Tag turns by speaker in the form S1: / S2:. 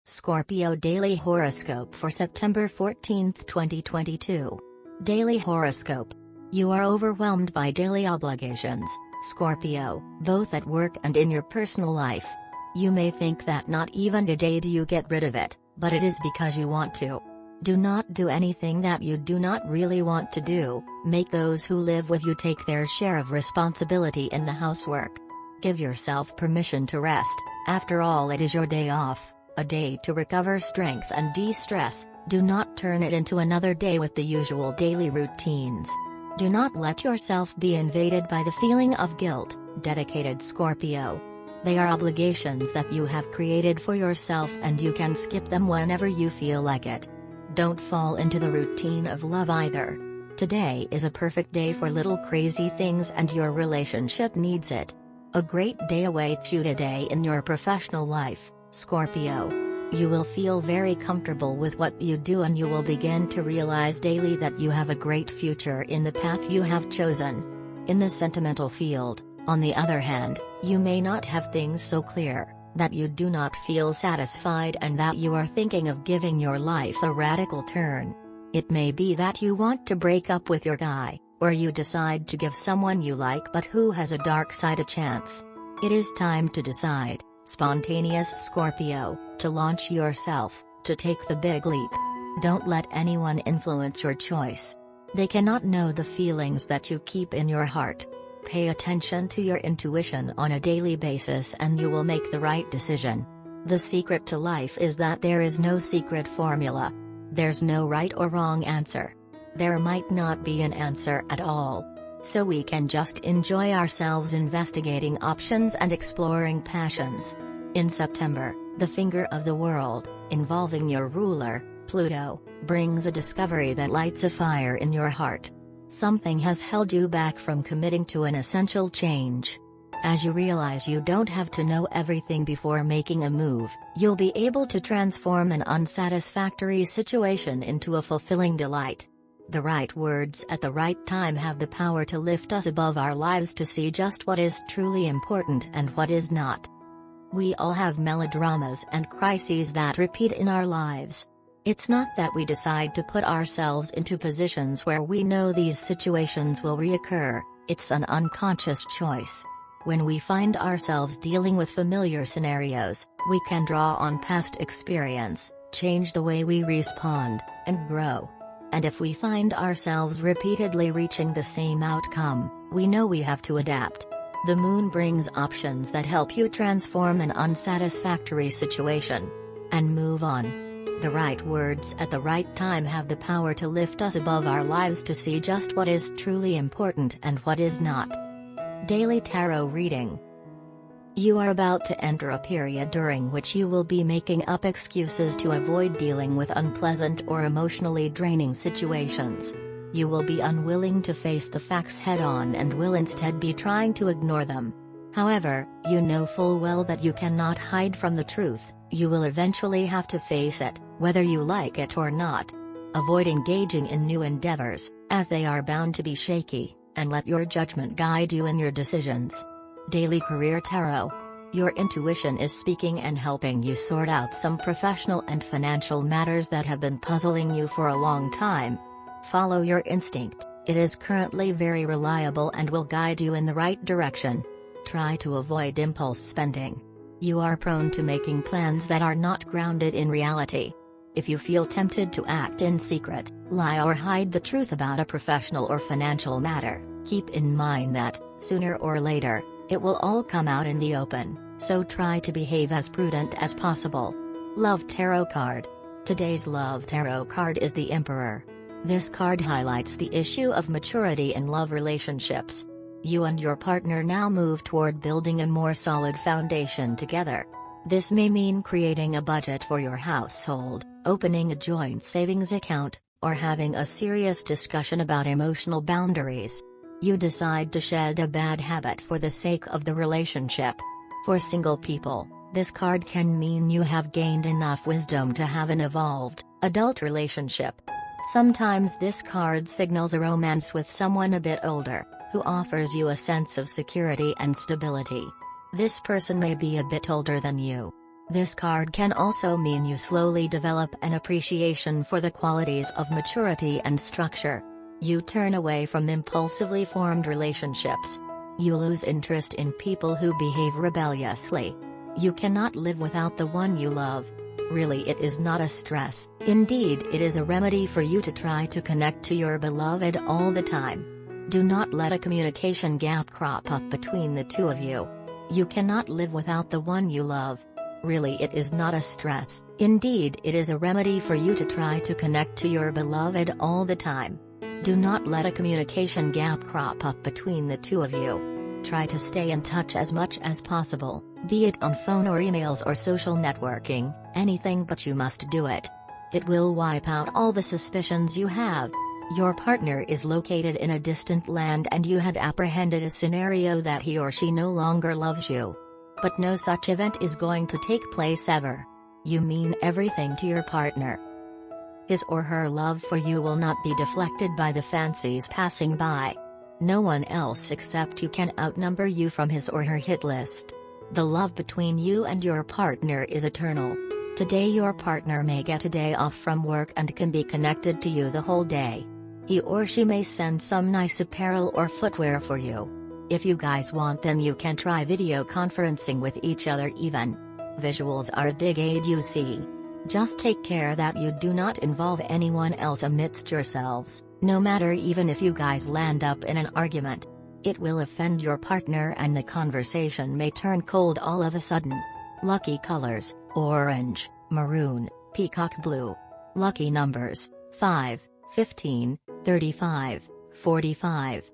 S1: Scorpio Daily Horoscope for September 14, 2022. Daily Horoscope. You are overwhelmed by daily obligations, Scorpio, both at work and in your personal life. You may think that not even today do you get rid of it, but it is because you want to. Do not do anything that you do not really want to do. Make those who live with you take their share of responsibility in the housework. Give yourself permission to rest. After all, it is your day off. A day to recover strength and de-stress. Do not turn it into another day with the usual daily routines. Do not let yourself be invaded by the feeling of guilt, dedicated Scorpio. They are obligations that you have created for yourself and you can skip them whenever you feel like it. Don't fall into the routine of love either. Today is a perfect day for little crazy things and your relationship needs it. A great day awaits you today in your professional life, Scorpio. You will feel very comfortable with what you do and you will begin to realize daily that you have a great future in the path you have chosen. In the sentimental field, on the other hand, you may not have things so clear, that you do not feel satisfied and that you are thinking of giving your life a radical turn. It may be that you want to break up with your guy, or you decide to give someone you like but who has a dark side a chance. It is time to decide. Spontaneous Scorpio, to launch yourself, to take the big leap. Don't let anyone influence your choice. They cannot know the feelings that you keep in your heart. Pay attention to your intuition on a daily basis and you will make the right decision. The secret to life is that there is no secret formula. There's no right or wrong answer. There might not be an answer at all. So we can just enjoy ourselves investigating options and exploring passions. In September, the finger of the world, involving your ruler, Pluto, brings a discovery that lights a fire in your heart. Something has held you back from committing to an essential change. As you realize you don't have to know everything before making a move, you'll be able to transform an unsatisfactory situation into a fulfilling delight. The right words at the right time have the power to lift us above our lives to see just what is truly important and what is not. We all have melodramas and crises that repeat in our lives. It's not that we decide to put ourselves into positions where we know these situations will reoccur, it's an unconscious choice. When we find ourselves dealing with familiar scenarios, we can draw on past experience, change the way we respond, and grow. And if we find ourselves repeatedly reaching the same outcome, we know we have to adapt. The moon brings options that help you transform an unsatisfactory situation and move on. The right words at the right time have the power to lift us above our lives to see just what is truly important and what is not. Daily Tarot Reading. You are about to enter a period during which you will be making up excuses to avoid dealing with unpleasant or emotionally draining situations. You will be unwilling to face the facts head-on and will instead be trying to ignore them. However, you know full well that you cannot hide from the truth. You will eventually have to face it, whether you like it or not. Avoid engaging in new endeavors, as they are bound to be shaky, and let your judgment guide you in your decisions. Daily Career Tarot. Your intuition is speaking and helping you sort out some professional and financial matters that have been puzzling you for a long time. Follow your instinct, it is currently very reliable and will guide you in the right direction. Try to avoid impulse spending. You are prone to making plans that are not grounded in reality. If you feel tempted to act in secret, lie or hide the truth about a professional or financial matter, keep in mind that, sooner or later, it will all come out in the open, so try to behave as prudent as possible. Love Tarot Card. Today's Love Tarot card is the Emperor. This card highlights the issue of maturity in love relationships. You and your partner now move toward building a more solid foundation together. This may mean creating a budget for your household, opening a joint savings account, or having a serious discussion about emotional boundaries. You decide to shed a bad habit for the sake of the relationship. For single people, this card can mean you have gained enough wisdom to have an evolved, adult relationship. Sometimes this card signals a romance with someone a bit older, who offers you a sense of security and stability. This person may be a bit older than you. This card can also mean you slowly develop an appreciation for the qualities of maturity and structure. You turn away from impulsively formed relationships. You lose interest in people who behave rebelliously. You cannot live without the one you love. Really, it is not a stress. Indeed, it is a remedy for you to try to connect to your beloved all the time. Do not let a communication gap crop up between the two of you. You cannot live without the one you love. Really, it is not a stress. Indeed, it is a remedy for you to try to connect to your beloved all the time. Do not let a communication gap crop up between the two of you. Try to stay in touch as much as possible, be it on phone or emails or social networking, anything, but you must do it. It will wipe out all the suspicions you have. Your partner is located in a distant land and you had apprehended a scenario that he or she no longer loves you. But no such event is going to take place ever. You mean everything to your partner. His or her love for you will not be deflected by the fancies passing by. No one else except you can outnumber you from his or her hit list. The love between you and your partner is eternal. Today your partner may get a day off from work and can be connected to you the whole day. He or she may send some nice apparel or footwear for you. If you guys want, then you can try video conferencing with each other even. Visuals are a big aid, you see. Just take care that you do not involve anyone else amidst yourselves, no matter even if you guys land up in an argument. It will offend your partner and the conversation may turn cold all of a sudden. Lucky colors: orange, maroon, peacock blue. Lucky numbers: 5, 15, 35, 45.